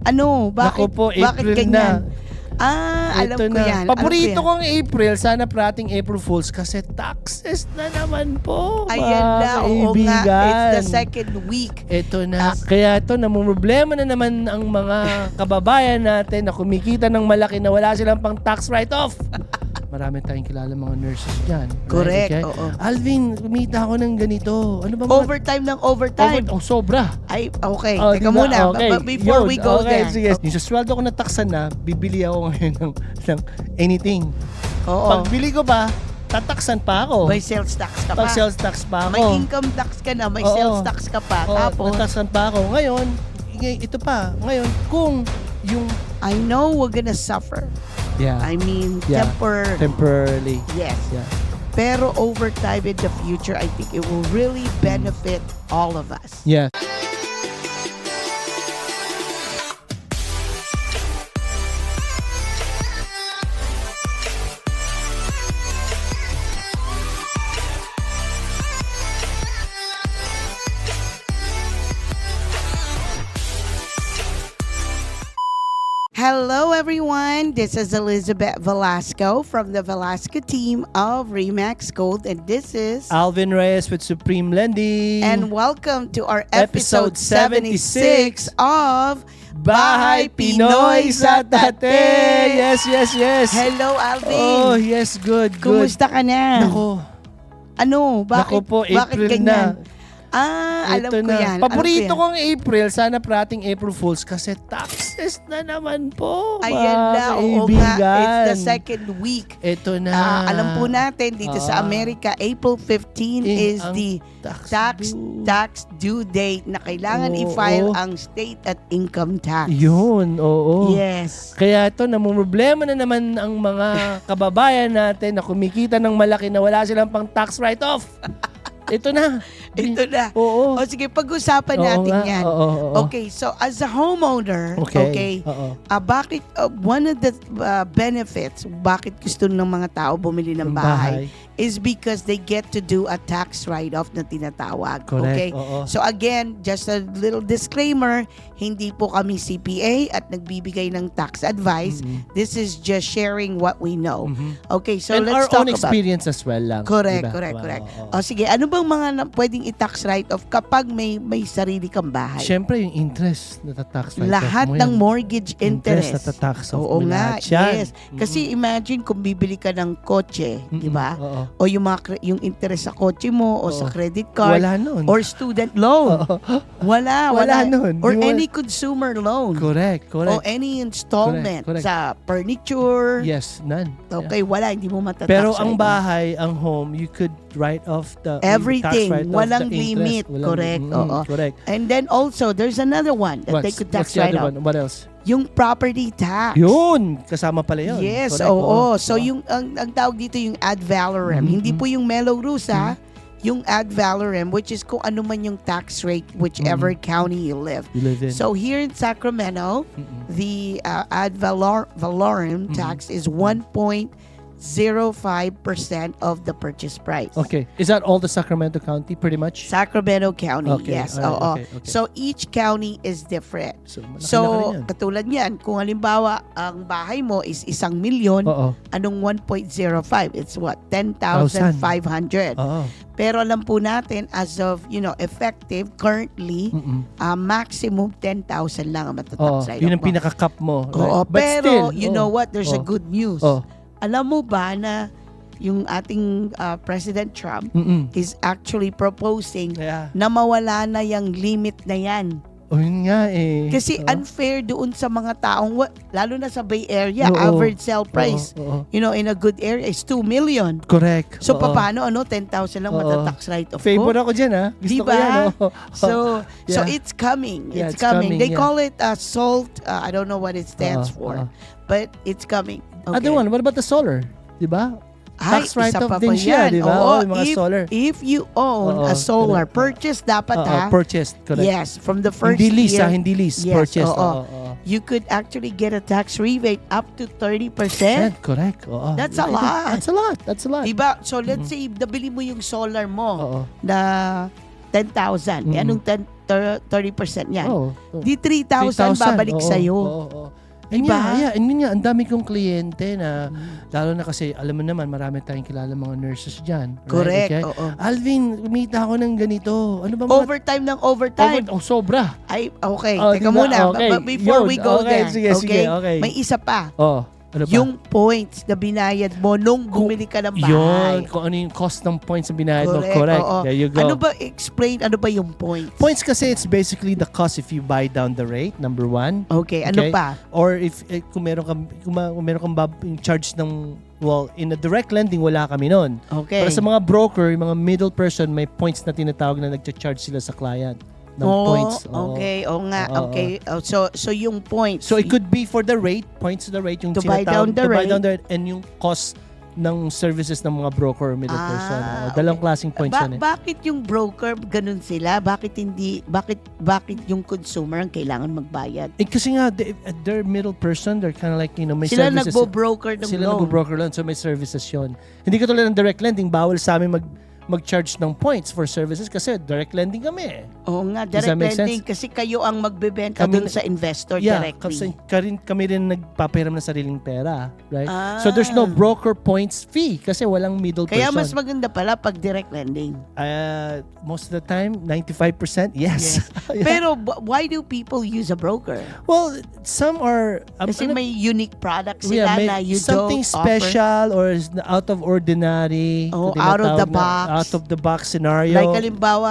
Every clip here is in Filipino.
Ano? Naku Bakit? po, Bakit April ganyan? Ito Alam ko na. yan. Paborito alam ko yan. kong April. Sana parating April Fools kasi taxes na naman po. Ayan na, oo nga. It's the second week. Ito na. Kaya ito, namumroblema na naman ang mga kababayan natin na kumikita ng malaki na wala silang pang tax write-off. Marami tayong kilala mga nurses dyan. Correct, Right? Okay? oo. Alvin, kumita ako ng ganito. Ano ba mga... Overtime ng overtime. sobra. Ay, okay. Oh, Teka diba? muna. Okay. Before we go okay, there. Sige. Yung sa sweldo ko nataksan na, bibili ako ngayon ng anything. Oo. Pagbili ko ba, tataksan pa ako. May sales tax ka pa. Pag sales tax pa ako. May income tax ka na. May Oo. sales tax ka pa. Oo, Tapos, tataksan pa ako. Ngayon, ito pa. Ngayon, kung yung... I know we're gonna suffer. Yeah. I mean, Yeah. temporarily. Temporarily. Yes. Yeah. Pero over time in the future, I think it will really benefit all of us. Yeah. Hello, everyone. This is Elizabeth Velasco from the Velasco team of Remax Gold, and this is Alvin Reyes with Supreme Lending. and welcome to our Episode episode 76 of Bahay Pinoy sa Tate! Yes, yes, yes! Hello, Alvin. Oh, yes, good, good. Kumusta ka na? Nako, Ano? Bakit? Naku po, bakit April ganyan? na. Alam Ito ko na. yan. Paborito alam ko yan. kong April. Sana parating April Fools kasi taxes na naman po. Ayan na, oo nga. kaibigan. It's the second week. Ito na. Alam po natin dito sa Amerika, April 15 is ang the tax due. tax due date na kailangan Oo. i-file ang state at income tax. Yun, oo. Yes. Kaya ito, namumroblema na naman ang mga kababayan natin na kumikita ng malaki na wala silang pang tax write-off. Ito na. Ito na. Oo. O sige, pag-usapan Oo natin nga. yan. Oo. Okay, so as a homeowner, okay, Oo. bakit one of the benefits, bakit gusto ng mga tao bumili ng Ang bahay is because they get to do a tax write-off na tinatawag. Correct. Okay? Oo. So again, just a little disclaimer, hindi po kami CPA at nagbibigay ng tax advice. This is just sharing what we know. Okay, so And let's our talk own about... experience as well lang. Correct, diba? correct, Wow, correct. oo. O sige, ano bang mga pwedeng i-tax write-off kapag may sarili kang bahay? Siyempre, yung interest na tax write-off Lahat mo ng yan. mortgage interest. na tax off Oo mo nga, lahat yan. yes. Kasi imagine kung bibili ka ng kotse, di ba? Oo. O yung yung interest sa kotse mo o sa Oo. credit card Wala nun. or student loan. Wala nun. Or Di mo- any consumer loan. Correct, O correct. any installment Correct. sa furniture. Yes, none. Okay, wala, hindi mo matatax. Pero ang write-off. bahay, ang home, you could write off the Everything. tax write-off, Walang the interest. limit. Correct, oo. Correct. And then also, there's another one that they could tax what's the other write-off. one? What else? Yung property tax. Yun! Kasama pala yun. Yes, Correct, oo. oo. So yung ang tawag dito yung ad valorem. Hindi po yung Mello-Roos ha. Yung ad valorem, which is kung ano man yung tax rate whichever county you live. You live in. So here in Sacramento, the ad valorem tax is 1.05% of the purchase price. Okay. Is that all the Sacramento County pretty much? Sacramento County, Okay, yes. alright, Oo. okay, okay. So each county is different. So, malaki-laki So, rin yan. katulad niyan, kung halimbawa ang bahay mo is 1 million, Oo. anong 1.05? It's what? 10,500. Oo. Pero alam po natin, as of, effective, currently, maximum 10,000 lang ang Oo. matatax write-off Yun ang mo. pinaka-cap mo. Oo, Right? But pero, still, you know what? There's a Oo. good news. Oh. Alam mo ba na yung ating President Trump Mm-mm. is actually proposing Yeah. na mawala na yung limit na yan. Oh, yun nga eh. Kasi Oo. unfair doon sa mga taong, lalo na sa Bay Area, Oo. average sell price, Oo. in a good area is 2 million. Correct. So, Oo. paano, 10,000 lang Oo. matatax write-off ko? Favor ako dyan, ha? Gusto ko Diba? yan, oh. So Yeah. it's coming. Yeah, It's coming. They yeah. call it SALT. I don't know what it stands for, but it's coming. Okay. Other one, what about the solar? Diba? Ay, Tax isa write-off pa din po siya, yan. diba? Oo, Yung mga solar. If you own Oo, a solar, correct. purchase dapat ha. Purchased, correct. Yes, from the first Hindi lease, year. hindi lease. Yes, Purchased. oo. Oo. You could actually get a tax rebate up to 30%. Correct. Oo. That's a lot. That's a lot. That's a lot. Diba? So let's say nabili mo yung solar mo Oo. na 10,000. Eh, anong 30% yan. Oo. Di 3,000 babalik oo, sa'yo. Oo. And Diba? and yun nga, ang dami kong kliyente na, lalo na kasi, alam mo naman, marami tayong kilala mga nurses dyan. Correct, Right? Okay? oo. Alvin, kumita ako ng ganito. Ano ba Overtime ng overtime. Sobra. Ay, okay. Oh, Teka diba? muna. Okay. Before Yun. we go Okay, there. sige, okay. May isa pa. Oh, ano ba? Yung points na binayad mo nung bumili ka ng bahay. Yun, kung ano yung cost ng points na binayad mo. Correct, Correct. oo. There you go. Ano ba, explain, ano ba yung points? Points kasi it's basically the cost if you buy down the rate, number one. Okay, ano Okay. pa? Or if kung meron kang yung charge ng, well, in a direct lending, wala kami nun. Okay. Para sa mga broker, yung mga middle person, may points na tinatawag na nagcha-charge sila sa client ng points. Oo. Okay, nga, Oo, okay. So yung points. So it could be for the rate, points to the rate, yung To buy down tinatawag, the to buy rate. down the rate, and yung cost ng services ng mga broker or middle person. Dalawang klaseng points yan eh. Bakit yung broker ganun sila? Bakit yung consumer ang kailangan magbayad? Kasi nga, they're middle person, they're kind of like, may Sila services. nagbo-broker ng Sila loan. nagbo-broker loan, so may services yun. Hindi ka tulad ng direct lending, bawal sa amin mag-charge ng points for services kasi direct lending kami eh. Oo nga, Does that direct make lending kasi kayo ang magbebenta Kami- dun sa investor Yeah, directly. kami rin nagpapahiram ng sariling pera, right? So there's no broker points fee kasi walang middle Kaya person. mas maganda pala pag direct lending. Most of the time, 95%, yes. Yeah. Pero why do people use a broker? Well, some are Kasi may unique products yeah, sila may na you something don't offer. special or is out of ordinary. Oh, Kung out of the tinatawag na box. Out of the box scenario. Like halimbawa,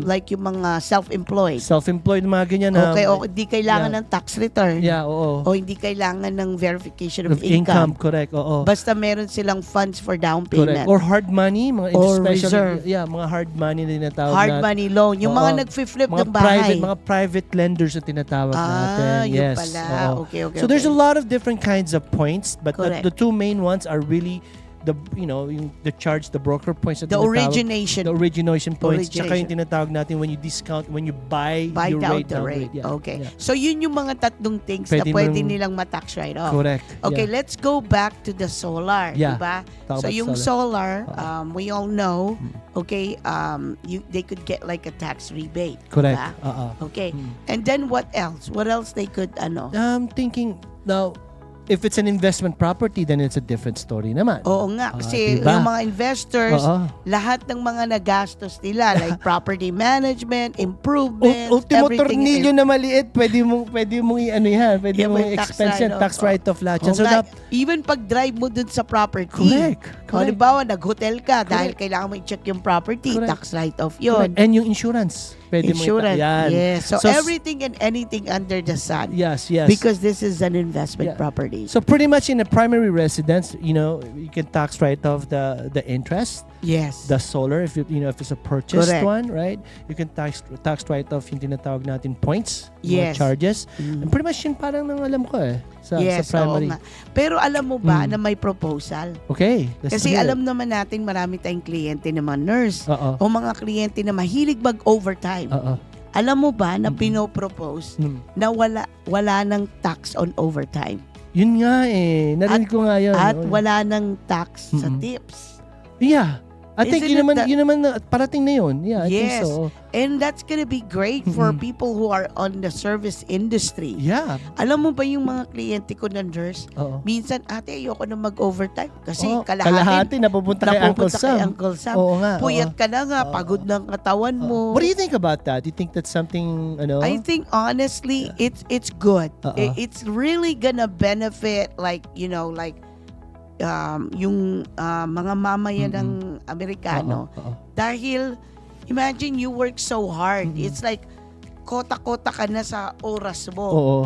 like yung mga self-employed. Self-employed, mga ganyan. Okay, di kailangan yeah. ng tax return. Yeah, oo. O hindi kailangan ng verification Of of income, correct, oo. Basta meron silang funds for down Correct. payment. Or hard money, mga Or special, reserve. yeah, mga hard money na tinatawag Hard na. money loan. Yung Oo. mga nag-flip Mga ng bahay. mga private lenders na tinatawag natin. Yun Yes. pala. oo. Okay. So there's a lot of different kinds of points, but Correct. the two main ones are really the charge, the broker points na The tinatawag. origination. The origination points. Tsaka Origination. yung tinatawag natin when you discount, when you buy your down rate the down rate. Yeah. Okay. Yeah. So yun yung mga tatlong things Pwede na pwede mong- nilang matax right off. Correct. Okay, Yeah. let's go back to the solar, Yeah. diba? Talk So about yung solar. solar, we all know, okay, they could get like a tax rebate. Correct. diba? Okay. Mm. And then what else? What else they could I'm thinking now, if it's an investment property, then it's a different story naman. Oo nga, kasi diba? yung mga investors, Oo. lahat ng mga nagastos nila, like property management, improvements, Ultimo everything. tornilyo na maliit, pwede mong i-ano yan, pwede Yeah, mong may tax expense yan, write-off. tax write-off lahat yan. Oo So nga, that, even pag drive mo dun sa property. correct. Halimbawa, nag-hotel ka dahil kailangan mo i-check yung property, Correct. tax write-off Correct. yun. And yung insurance, pwede Insurance, yan. yes. So, So, everything and anything under the sun. Yes. Because this is an investment Yeah. property. So pretty much in a primary residence, you can tax write off the interest, Yes. the solar if if it's a purchased Correct. one, right? You can tax write off yung tinatawag natin points, Yes. mga charges. Mm. And pretty much yun parang nang alam ko sa Yes, primary. oo nga. Pero alam mo ba Mm. na may proposal? Okay. let's Kasi hear it. alam naman natin marami tayong kliyente na mga nurse Oo. o mga kliyente na mahilig mag-overtime. Oo. Alam mo ba na pinopropose Mm. na wala ng tax on overtime Yun nga narinig ko nga yun. at Oo. wala ng tax sa Mm-mm. tips? Yeah. I think Isn't yun it naman, that- yun naman parating na yun. Yeah, I think Yes. so. And that's gonna be great for Mm-mm. people who are on the service industry. Yeah. Alam mo ba yung mga kliyente ko na nurse, Oo. minsan, ate, ayoko na mag-overtime kasi Oo, kalahati napupunta kay Uncle napupunta Sam. kay Uncle Sam. Oo nga. Puyat oo. ka na nga, Oo. pagod ng katawan mo. What do you think about that? Do you think that's something, I think honestly, it's good. Uh-uh. It's really gonna benefit yung mga mamayan ng Amerikano. Oo. Dahil imagine you work so hard. Mm-mm. It's like kota-kota ka na sa oras mo. Oo.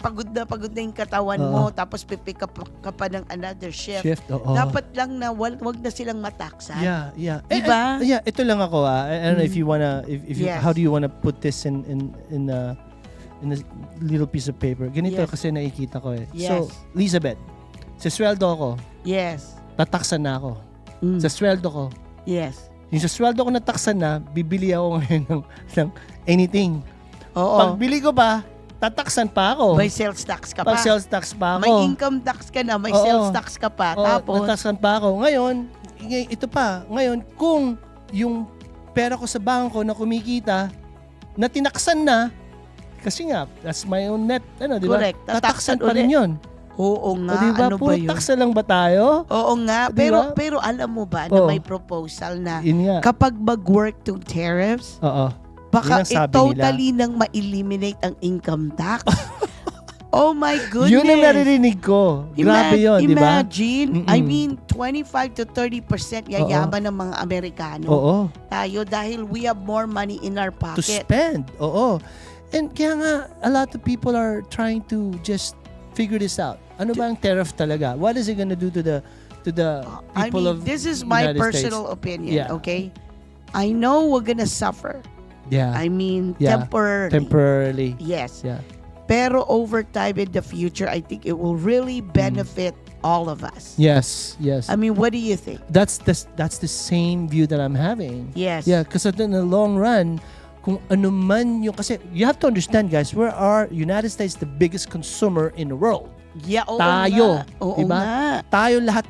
Pagod na yung katawan Oo. mo, tapos pipick up ka pa ng another shift. Oo. Dapat lang na wag na silang mataksan. Yeah. Diba? Yeah, ito lang ako. I don't know if you wanna, if you, Yes. how do you wanna put this in a little piece of paper? Ganito Yes. kasi nakikita ko Yes. So, Elizabeth, sa sweldo ko, Yes. tataksan na ako. Mm. Sa sweldo ko, Yes. yung sa sweldo ko nataksan na, bibili ako ngayon ng anything. Oo. Pagbili ko pa, tataksan pa ako. May sales tax ka Pag pa. sales tax pa ako. May income tax ka na, may Oo. sales tax ka pa. Oo, Tapos, nataksan pa ako. Ngayon, ito pa. Ngayon, kung yung pera ko sa bangko na kumikita, na tinaksan na, kasi nga, that's my own net, di ba? Correct. Tataksan pa rin yun. Oo nga, Diba? ano Puro ba yun? taksa lang ba tayo? Oo nga, Diba? pero alam mo ba na Oo. may proposal na Yun nga. kapag mag-work tong tariffs, Oo. baka Yun ang sabi totally nang ma-eliminate ang income tax. Oh my goodness. Yun ang naririnig ko. Grabe yun, di ba? Imagine, I mean, 25 to 30% yayaman ng mga Amerikano. Oo. Tayo dahil we have more money in our To pocket. spend. Oo. And kaya nga, a lot of people are trying to just figure this out. Ano ba ang tariff talaga? What is it gonna do to the I people mean, of this is my United personal States? opinion, Yeah. okay? I know we're gonna suffer. Yeah. I mean, Yeah. temporarily. Temporarily. Yes. Yeah. Pero over time in the future, I think it will really benefit all of us. Yes. Yes. I mean, what do you think? That's the same view that I'm having. Yes. Yeah, because in the long run, kung ano man yung, kasi you have to understand, guys, United States the biggest consumer in the world. Yeah, oo Tayo, nga. Oo diba? nga. Tayo lahat,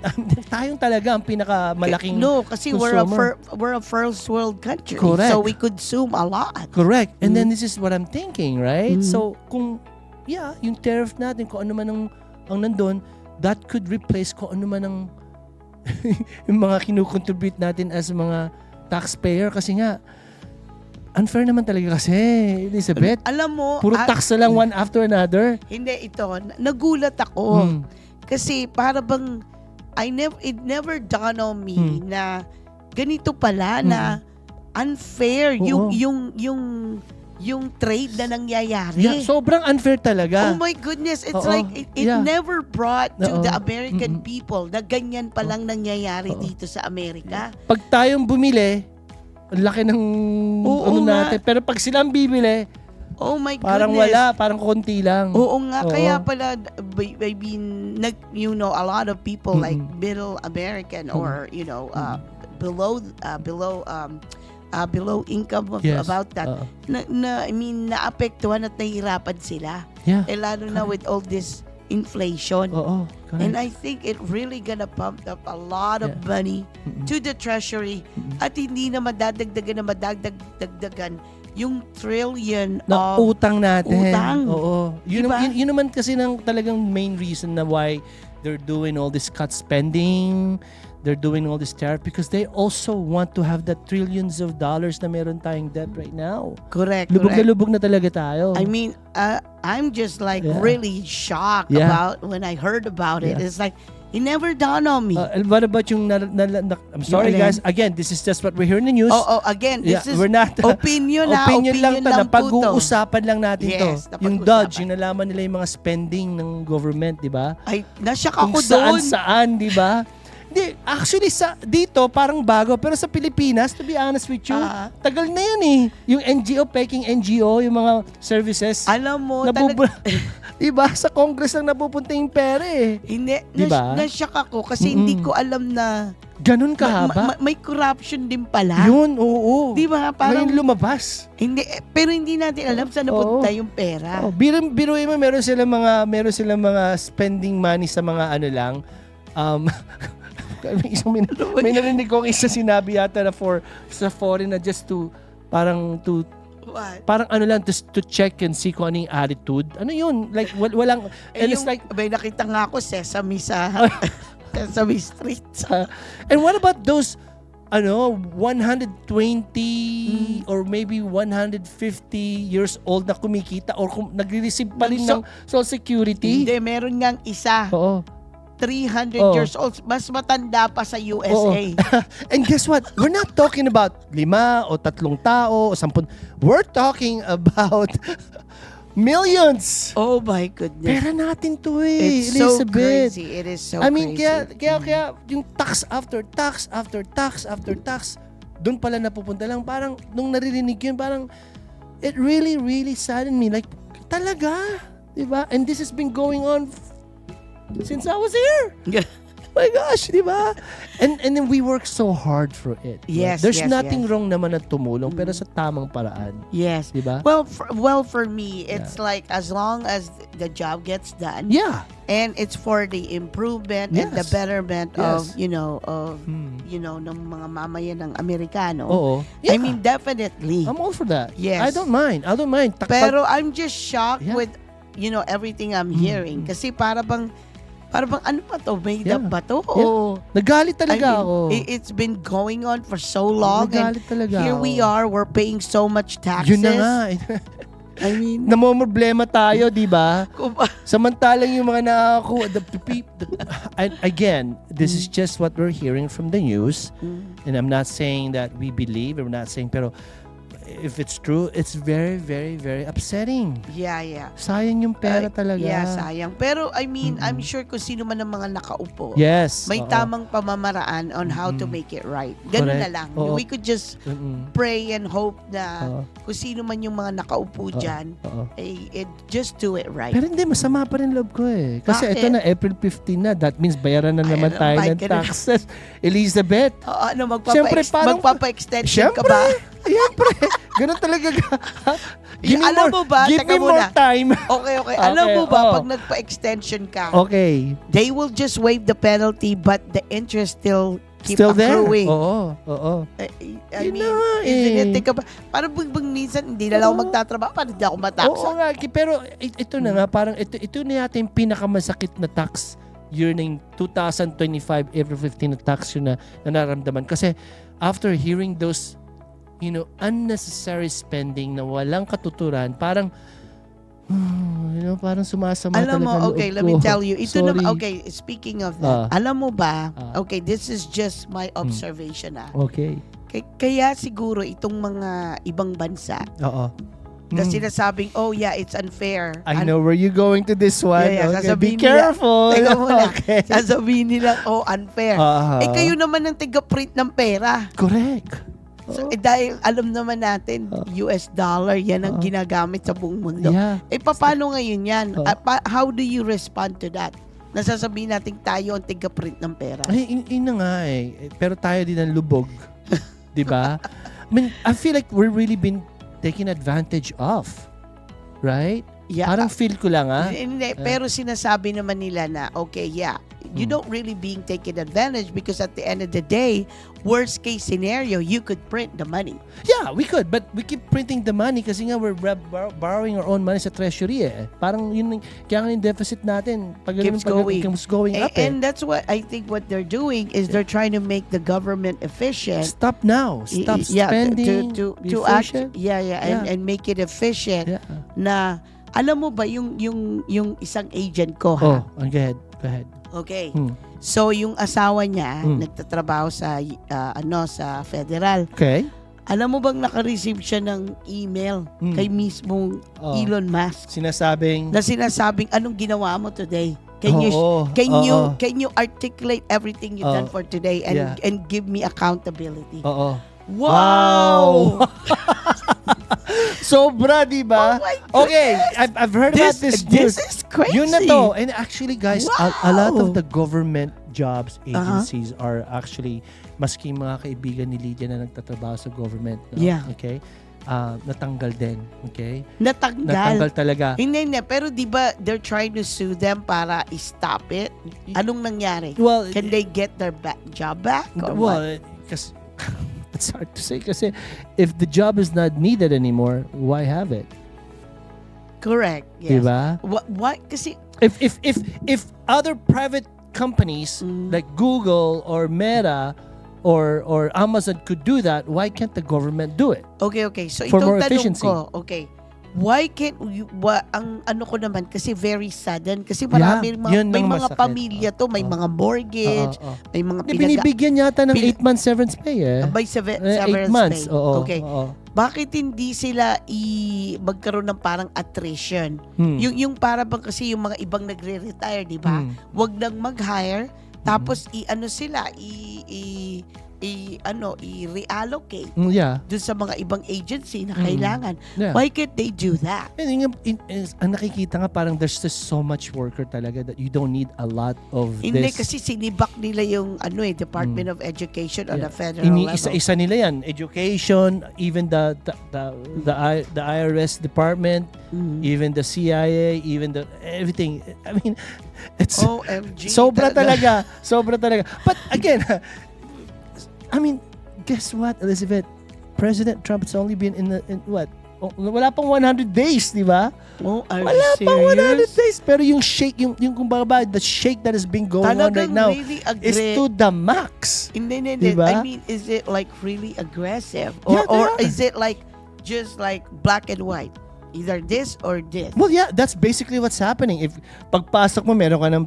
tayong talaga ang pinakamalaking No, kasi consumer. we're a first world country. Correct. So we consume a lot. Correct. And then this is what I'm thinking, right? Mm. So kung, yung tariff natin, kung ano man ang nandun, that could replace kung ano man ang yung mga kinukontribute natin as mga taxpayer. Kasi nga, unfair naman talaga kasi, Elizabeth. Alam mo, Puro tax na lang one after another. hindi ito, nagulat ako. Mm. Kasi para bang it never dawned on me na ganito pala na unfair Oo. yung trade na nangyayari. Yeah, sobrang unfair talaga. Oh my goodness, it's Oo. like it Yeah. never brought to Oo. the American people na ganyan palang nangyayari Oo. dito sa Amerika. Pag tayong bumili, ang laki ng Oo ano nga. natin. Pero pag silang bibili, Oh my parang goodness. wala, parang konti lang. Oo nga, Oo. kaya pala, I mean, a lot of people like middle American or, below income Yes. about that, Oo. naapektuhan at nahihirapan sila. Yeah. Lalo na with all this inflation. Oo. And Correct. I think it really gonna pump up a lot of Yeah. money to the treasury at hindi na madagdagan yung trillion Na of utang natin. utang. Oo. Diba? Yun naman kasi ng talagang main reason na why they're doing all this cut spending, they're doing all this tariff because they also want to have the trillions of dollars na meron tayong debt right now. correct. Lubog na lubog na talaga tayo. I mean, I'm just like Yeah. really shocked Yeah. about when I heard about it. Yeah. It's like it never dawned on me. What about yung I'm sorry alin? guys, again, this is just what we hear in the news. Again, this is we're not opinion opinion lang to, lang po to. pag-uusapan lang natin Yes, to. Yung napag-uusapan. Dodge, yung nalaman nila yung mga spending ng government, di ba? Ay, nasyak Kung ako doon. saan, di ba? Hindi, actually dito parang bago, pero sa Pilipinas, to be honest with you, tagal na yan eh. Yung NGO, peking NGO, yung mga services, Alam mo, diba? Sa Congress lang napupunta yung pera eh. hindi, Diba? nasyak ako kasi hindi ko alam na Ganun kahaba. may corruption din pala. Yun, oo. Di ba? Parang, Ngayon lumabas. hindi, pero hindi natin alam saan napunta yung pera. Oh, biruin mo, meron silang mga spending money sa mga ano lang. May narinig kong isa sinabi yata na sa foreign na just to What? parang ano lang to check and see kung ano yung attitude. Ano yun? Like walang and it's like may nakita nga ako sesame sa Sesame Street. and what about those 120 or maybe 150 years old na kumikita or nagre-receive pa rin ng Social Security? Hindi, meron ngang isa. Oo. 300 Oh. years old. Mas matanda pa sa USA. And guess what? We're not talking about 5 o 3 tao o 10. We're talking about millions. Oh my goodness. Pera natin to eh, It's so Elizabeth. crazy. It is so I mean, crazy. kaya yung tax after tax after tax after tax, doon pala napupunta lang. Parang, nung naririnig yun, parang, it really, really saddened me. Like, talaga? Diba? And this has been going on since I was here. My gosh, di ba? And then we work so hard for it. Yes, There's yes, nothing yes. wrong naman na tumulong, pero sa tamang paraan. Yes. Di ba? Well, for me, it's like as long as the job gets done Yeah. and it's for the improvement and the Yes. betterment Yes. of ng mga mamayan ng Amerikano. Oo. I mean, definitely. I'm all for that. Yes. I don't mind. Pero I'm just shocked Yeah. with, everything I'm hearing. Kasi para bang ano ba to? Made up Yeah. ba to? Yeah. O, Nagalit talaga ako. It's been going on for so long. And Nagalit talaga here ako. we are, we're paying so much taxes. Yun na nga. I mean, Namomroblema tayo, di ba? kung- Samantalang yung mga nakakakuha, and again, this is just what we're hearing from the news. And I'm not saying that we believe, I'm not saying, pero if it's true, it's very, very, very upsetting. yeah. Sayang yung pera talaga. Yeah, sayang. Pero I mean, I'm sure kung sino man ang mga nakaupo, Yes. may oo. tamang pamamaraan on how to make it right. Ganun na Correct. lang. Oo. We could just Mm-mm. pray and hope na Oo. kung sino man yung mga nakaupo dyan, Oo. just do it right. Pero hindi, masama pa rin loob ko eh. Kasi Bakit? ito na, April 15 na. That means bayaran na naman tayo bayad ng ka na. taxes. Elizabeth. Siyempre, parang- magpapa-extension ka ba? Siyempre. Ganun talaga. Give me Alam more, mo ba, give teka me more muna. time. Okay. Alam mo ba, oo. pag nagpa-extension ka, Okay. they will just waive the penalty but the interest still keep Still there. accruing. Oo. I Yun mean, na nga isn't it? eh. Teka ba, parang bang minsan hindi na lang ako Oo. magtatrabaho, parang hindi ako mataksa. Oo nga. Pero ito na nga, parang ito na yata yung pinakamasakit na tax year ng 2025, April 15 na tax yun na nararamdaman. Kasi after hearing those, unnecessary spending na walang katuturan, parang, parang sumasama Alam talaga mo, ang okay, loob let me ko. tell you. Ito Sorry. naman, okay, speaking of that, alam mo ba, Ah. okay, this is just my observation Okay. Kaya siguro itong mga ibang bansa, Oo. na sinasabing, oh yeah, it's unfair. I know where you're going to this one. Yeah, Okay, sasabihin be careful. Teka muna. Okay. Sasabihin nila, oh, unfair. Aha. Kayo naman ang tiga-print ng pera. Correct. So, dahil alam naman natin, US dollar, yan ang ginagamit sa buong mundo. Yeah. Paano ngayon yan? Oo. How do you respond to that? Nasasabihin natin tayo ang tiga-print ng pera. Ay, yun na nga eh. Pero tayo din ang lubog. 'Di ba? I mean, I feel like we're really been taken advantage of. Right? Yeah. Parang feel ko lang Hindi, pero sinasabi naman nila na, okay, yeah, you don't really being taken advantage because at the end of the day, worst case scenario, you could print the money. Yeah, we could. But we keep printing the money kasi nga we're borrowing our own money sa treasury eh. Parang yun, kaya nga yung deficit natin. Keeps going up eh. And that's what I think what they're doing is they're trying to make the government efficient. Stop now. Stop spending. To Be act, efficient. and make it efficient. Yeah. Na alam mo ba yung isang agent ko Oh, ha? go ahead. Go ahead. Okay. Hmm. So yung asawa niya nagtatrabaho sa federal. Okay. Alam mo bang naka-receive siya ng email kay mismong Oh. Elon Musk Sinasabing na sinasabing anong ginawa mo today? Can you articulate everything you've done for today and give me accountability? Oo. Wow! Sobra, di ba? Oh my Okay, I've heard about this news. This is crazy. Yun na to. And actually, guys, a lot of Wow. the government jobs, agencies are actually, maski mga kaibigan ni Lydia na nagtatrabaho sa government. No? Yeah. Okay? Natanggal din. Okay? Natanggal. Natanggal talaga. Hindi. Pero di ba they're trying to sue them para stop it? Anong nangyari? Well, Can they get their job back? Or well, what? kasi it's hard to say kasi if the job is not needed anymore, why have it? Correct. Yes. Diba? Why? Kasi, If other private companies like Google or Meta or Amazon could do that, why can't the government do it? okay. So, For more itong tanong efficiency. ko, okay. Why can't ang ano ko naman kasi very sudden kasi marami yun may ang mga masakit. pamilya to, may mga mortgage, may mga Binibigyan yata ng 8 months severance pay eh. by 8 severance months. pay. Oo. Okay. Oo. Bakit hindi sila magkaroon ng parang attrition? Yung para bang kasi yung mga ibang nagre-retire, di ba? Wag nang mag-hire tapos i-ano sila i-reallocate Yeah. dun sa mga ibang agency na kailangan. Yeah. Why can't they do that? Ang nakikita nga parang there's just so much worker talaga that you don't need a lot of Hindi this. kasi sinibak nila yung Department of Education on a federal level. Isa nila yan. Education, even the IRS department, even the CIA, even the everything. I mean, it's OMG. sobra talaga. But again, I mean, guess what, Elizabeth? President Trump has only been in what? Oh, wala pang 100 days, di ba? Oh, are Wala you pang 100 serious? days. Pero yung shake, yung kumbaga ba, the shake that has been going on right Talagang now really is to the max. Hindi. Diba? I mean, is it like really aggressive? Or, Yeah, they or are. is it like just like black and white? Either this or this. Well, yeah, that's basically what's happening. If pagpasok mo, meron ka ng,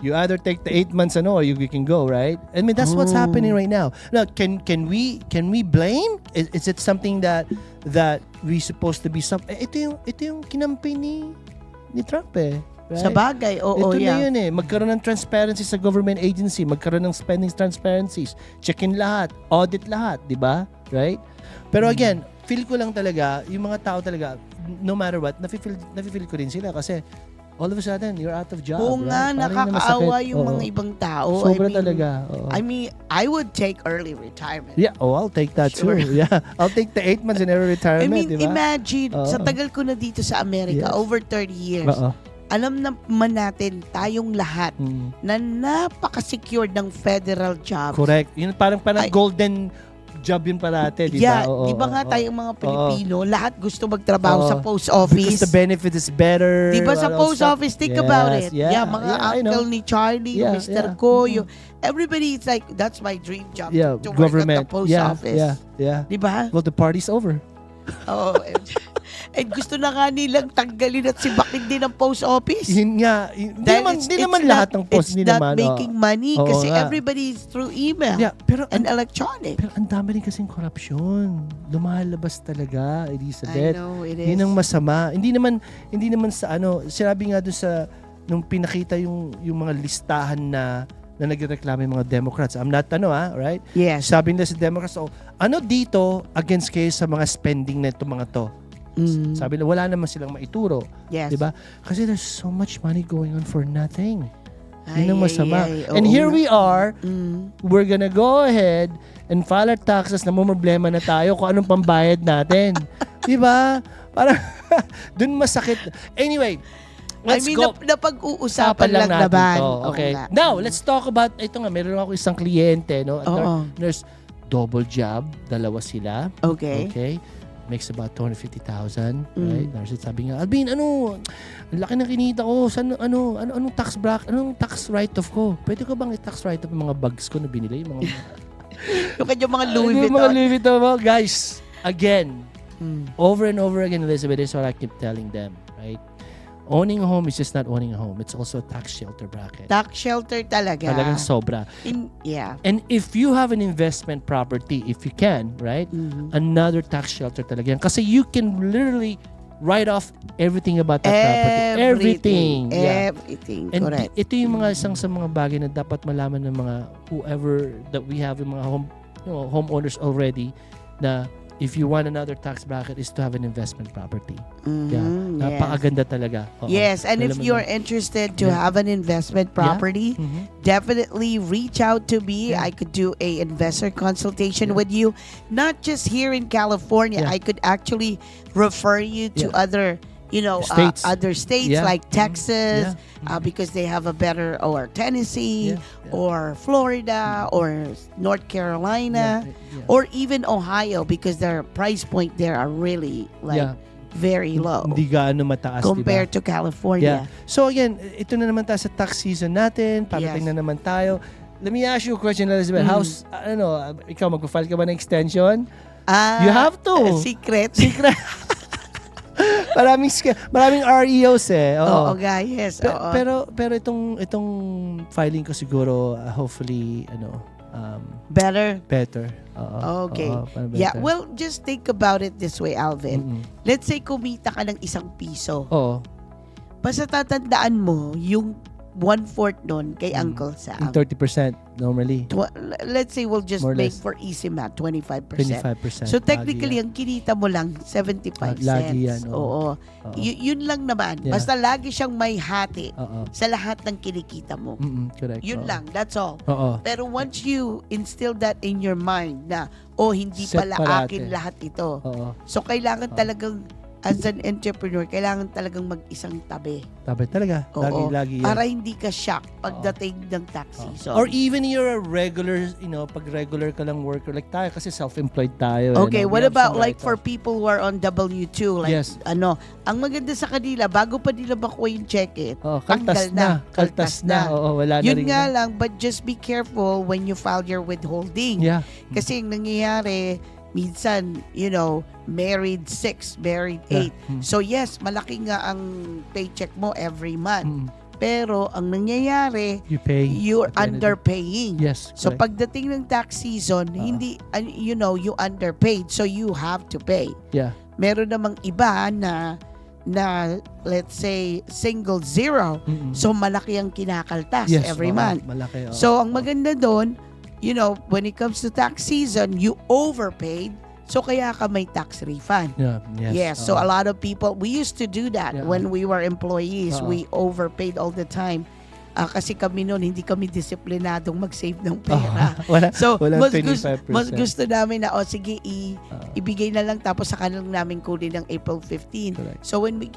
you either take the 8 months or you can go, right? I mean, that's what's happening right now. Now, can we blame? Is it something that we supposed to be ito yung kinampaign ni Trump eh. Right? Sa bagay, oo, Ito yeah. na yun eh. Magkaroon ng transparency sa government agency. Magkaroon ng spending transparencies. Check-in lahat. Audit lahat. Di ba? Right? Pero again, feel ko lang talaga, yung mga tao talaga, no matter what, nafe-feel ko rin sila kasi all of a sudden, you're out of job. Oo nga, right? Parang nakakaawa masakit. yung Oo. mga ibang tao. Sobra talaga. Oo. I mean, I would take early retirement. Yeah, I'll take that Sure. too. Yeah, I'll take the 8 months in early I retirement, mean, di ba? imagine, Oo. sa tagal ko na dito sa Amerika, Yes. over 30 years, Oo. alam naman natin, tayong lahat, Mm. na napaka-secure ng federal job. Correct. Yun parang Ay- golden job yun parate, di ba? Yeah, Oo, di ba nga oo. tayong mga Pilipino, lahat gusto magtrabaho Oo. sa post Because office. the benefit is better. Di ba sa all post stuff. office, think about Yes, it. Yeah, mga I know. uncle ni Charlie, Yeah, Mr. yeah. Ko, everybody is like, that's my dream job, Yeah, to work government. at the post yeah, office. Yeah. Di ba? Well, the party's over. Oo. And gusto na nga nilang tanggalin at sibakin din ang post office. Yun nga. Hindi Dahil naman lahat ng post. It's Hindi not naman. making money Oo kasi nga. everybody is through email Yeah, pero and electronic. ang dami rin kasing korupsyon. Lumalabas talaga, I Elizabeth. know, it is. Yun ang masama. Hindi naman sa sinabi nga doon sa nung pinakita yung mga listahan na nagreklamo yung mga Democrats. I'm not right? Yes. Sabi nila sa Democrats, ano dito against kayo sa mga spending na itong mga to? Mm. Sabi nila, wala naman silang maituro. Yes. Diba? Kasi there's so much money going on for nothing. Ay, Yun ang masama. ay, And oo here nga. we are, Mm. we're gonna go ahead and file our taxes na problema na tayo kung anong pambayad natin. Diba? Parang, dun masakit. Anyway, let's I mean, go. napag-uusapan lang naman. to. Oo Okay. nga. Now, let's talk about, ito nga, meron ako isang kliyente, no? Oo. Nurse, double job, dalawa sila. Okay. Okay. Makes about 250,000, Mm. right? Nurse, sabi nga, Alvin, ang laki ng kinita ko. Anong tax bracket, anong tax write-off ko? Pwede ko bang i-tax write-off yung mga bags ko na binili? Yung mga, Yung kanyang mga Louis Yung mga Vuitton. Louis Vuitton mo. Guys, again, Mm. over and over again, Elizabeth, this is what I keep telling them, right? Owning a home is just not owning a home. It's also a tax shelter bracket. Tax shelter talaga. Talagang sobra. Yeah. And if you have an investment property, if you can, right? Mhm. Another tax shelter talaga yan. Kasi you can literally write off everything about that property. Everything. Yeah. Everything. And Correct. ito yung mga isang sa mga bagay na dapat malaman ng mga whoever that we have, yung mga homeowners already, na if you want another tax bracket is to have an investment property. Yeah. Mhm, yes. Napakaganda talaga. Oo. Yes, and if Alam mo you're na. interested to Yeah. have an investment property, Mhm. definitely reach out to me. Yeah. I could do a investor consultation Yeah. with you, not just here in California. Yeah. I could actually refer you to Yeah. other, States. other states Yeah. like Texas, Yeah. because they have a better, or Tennessee, Yeah. or Florida, or North Carolina, Yeah. or even Ohio, because their price point there are really Yeah. very low Hindi gaano mataas, compared to diba? California. So again, ito na naman tayo sa tax season natin. Parating Yes. na naman tayo. Let me ask you a question, Elizabeth. Mm. How's, ikaw, magpa-file ka ba ng extension? Ah, You have to. Secret. Secret. maraming REOs eh. Oo, Oo. guys. Pe- Oo. pero itong filing ko siguro, hopefully, Better. better. Oo. Okay. Oo, parang Yeah, better. well, just think about it this way, Alvin. Mm-mm. Let's say kumita ka ng ₱1. Oo. Basta tatandaan mo yung 1/4 nun kay Uncle Sam. Yung 30% normally. Let's say we'll just More or make less. for easy math, 25%. 25%. So technically, Lagi ang kinita mo lang 75 Lagi cents. yan, Oo. Oo. Yun lang naman. Yeah. Basta lagi siyang may hati Oo. sa lahat ng kinikita mo. Correct. Yun Oo. lang. That's all. Oo. Pero once you instill that in your mind na, hindi Set pala parate. akin lahat ito. Oo. So, kailangan talagang as an entrepreneur, kailangan talagang mag-isang tabi. Tabi talaga. Oo. Lagi yan. Para hindi ka shock pagdating ng tax season. Or even you're a regular, pag regular ka lang worker, like tayo, kasi self-employed tayo. Okay, what about like for people who are on W-2? Like, Yes. ang maganda sa kanila, bago pa nila makuha yung check it, Kaltas na. Oo, wala na yun rin. nga lang, but just be careful when you file your withholding. Yeah. Kasi ang nangyayari, minsan, married 6, married 8. So yes, malaki nga ang paycheck mo every month. Pero ang nangyayari, you're at the end of underpaying. Yes. So correct. pagdating ng tax season, hindi, you underpaid, so you have to pay. Yeah. Meron namang iba na let's say single zero, so malaki ang kinakaltas Yes, every month. Malaki. So ang maganda doon, when it comes to tax season, you overpaid, so kaya ka may tax refund. Yeah. Yes. Yes, so a lot of people, we used to do that Yeah. when we were employees. Oo. We overpaid all the time. Kasi kami noon, hindi kami disiplinadong mag-save ng pera. So, walang mas 25%. gusto namin na, sige, ibigay na lang tapos saka lang namin kunin ng April 15. Correct. So, when we,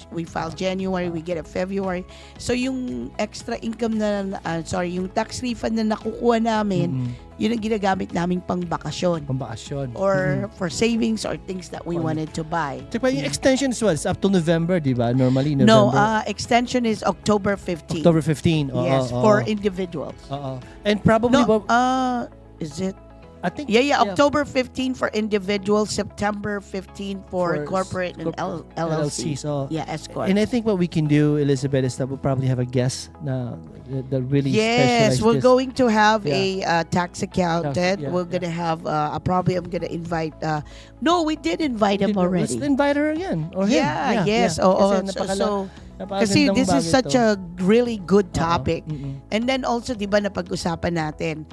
we filed January, we get it February. So, yung extra income yung tax refund na nakukuha namin, yun ang ginagamit namin pang bakasyon. Pambakasyon. Or for savings or things that we wanted to buy. Tsaka yung extension as well, it's up to November, di ba? Normally, No, November. extension is October 15. October 15. Yes, for individuals. And probably, Is it? I think, Yeah, October 15 for individuals, September 15 for corporate and LLC. So, Yeah, escort. and I think what we can do, Elizabeth, is that we'll probably have a guest na that really Yes, specialized we're this. going to have Yeah. a tax accountant. We're gonna have probably I'm gonna invite. No, we did invite him already. Let's invite her again. Or him. Yeah, yes. Kasi this is such a really good topic. And then also, di ba, napag-usapan natin,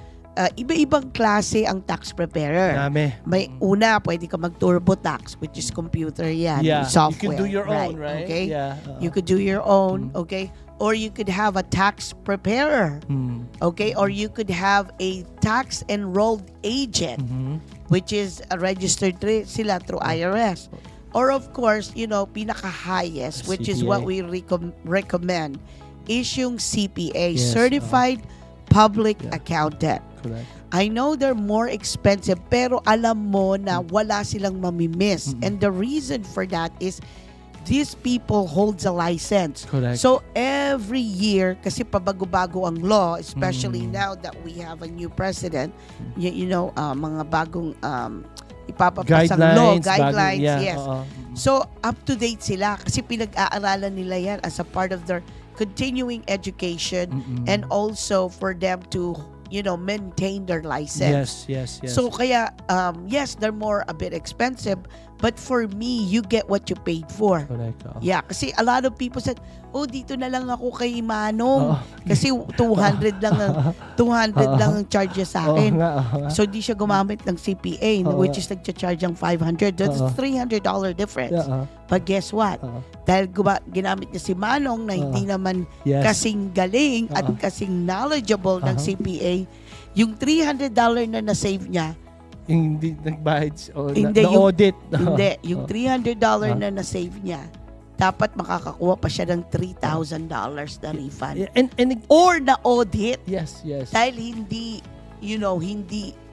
iba-ibang klase ang tax preparer. Dami. May pwede ka mag-TurboTax, which is computer yan, Yeah, software. you can do your own, right? Okay? Yeah. You could do your own, okay? Or you could have a tax preparer, okay? Or you could have a tax enrolled agent, which is registered sila through IRS. Or of course, pinaka-highest, which is what we recommend, is yung CPA, Yes, Certified Public Accountant. Correct. I know they're more expensive, pero alam mo na wala silang mamimiss. And the reason for that is these people holds a license. Correct. So every year, kasi pabago-bago ang law, especially now that we have a new president, mga bagong ipapapasang law, guidelines, yes. So up to date sila kasi pinag-aaralan nila yan as a part of their continuing education and also for them to maintain their license. Yes. So kaya yes, they're a bit expensive, but for me, you get what you paid for. Correct. Yeah, kasi a lot of people said, dito na lang ako kay Manong kasi 200 lang ang charge niya sa akin. So di siya gumamit ng CPA, which is nagcha-charge ng $500. That's a $300 difference. But guess what? Dahil ginamit niya si Manong na hindi naman kasing galing at kasing knowledgeable ng CPA, yung $300 na na-save niya, Hindi nagbayad Hindi, na-audit. hindi, yung $300 na na-save niya, dapat makakakuha pa siya ng $3,000 na refund. And Or na-audit yes. dahil hindi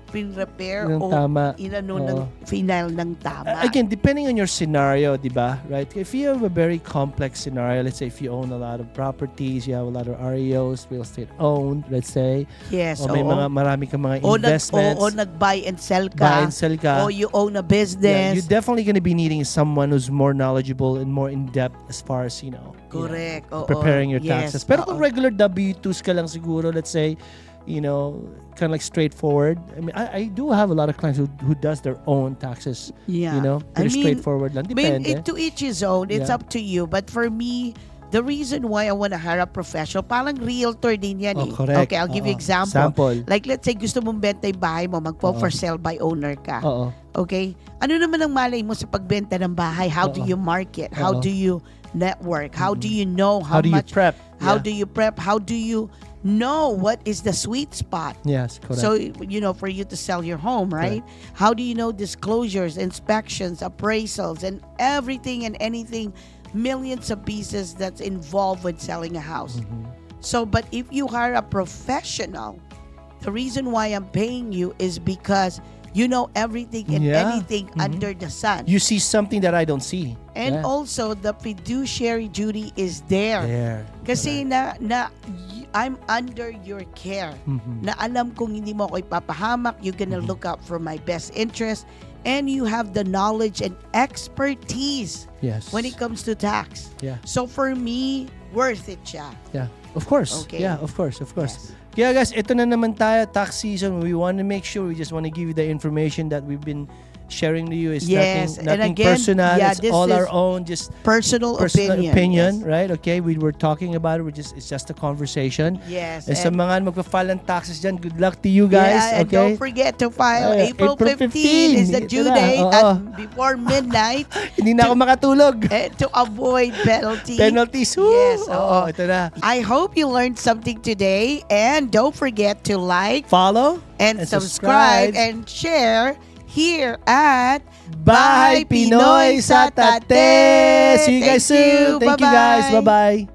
pin-repair Ng o tama. ng final ng tama. Again, depending on your scenario, di ba? Right? If you have a very complex scenario, let's say if you own a lot of properties, you have a lot of REOs, real estate owned, let's say. Yes, O may marami kang mga investments. O nag-buy and sell buy ka. and sell ka. O you own a Yeah, business. you're definitely going to be needing someone who's more knowledgeable and more in-depth as far as, Correct. Oo. preparing your Yes, taxes. Pero kung oo. regular W-2s ka lang siguro, let's say, kind of like straightforward. I mean, I do have a lot of clients who does their own taxes. Yeah. Pretty straightforward lang. Depende. To each his own. It's Yeah. up to you. But for me, the reason why I want to hire a professional, parang realtor din yan eh. Correct. Okay, I'll give you example. Sample. Like let's say gusto mong benta yung bahay mo, for sale by owner ka. Oo. Okay? Ano naman ang malay mo sa pagbenta ng bahay? How do you market? How do you network? How do you know how How do you much? prep? How Yeah. do you prep? How do you know what is the sweet spot. Yes, correct. So, for you to sell your home, right? How do you know disclosures, inspections, appraisals, and everything and anything, millions of pieces that's involved with selling a house? So, but if you hire a professional, the reason why I'm paying you is because you know everything and anything under the sun. You see something that I don't see. And also, the fiduciary duty is there. Kasi I'm under your care. Na alam kong hindi mo ako ipapahamak, you're gonna look out for my best interest, and you have the knowledge and expertise when it comes to tax. So for me, worth it siya. Of course. Okay. Of course. Yes. Kaya guys, ito na naman tayo, tax season. We want to make sure, we just want to give you the information that we've been sharing to you. It's nothing again, personal. It's this all is our own, just personal opinion. Right? Okay, we were talking about it. It's just a conversation. Yes. And sa mga magpa-file ng taxes dyan, good luck to you guys. And don't forget to file. April 15 is the due date at before midnight. Hindi na ako makatulog. To avoid penalties. Yes. Ito na. I hope you learned something today, and don't forget to like, follow, and subscribe and share here at Bahay Pinoy sa Tate. See you guys soon. Thank you guys. Bye-bye.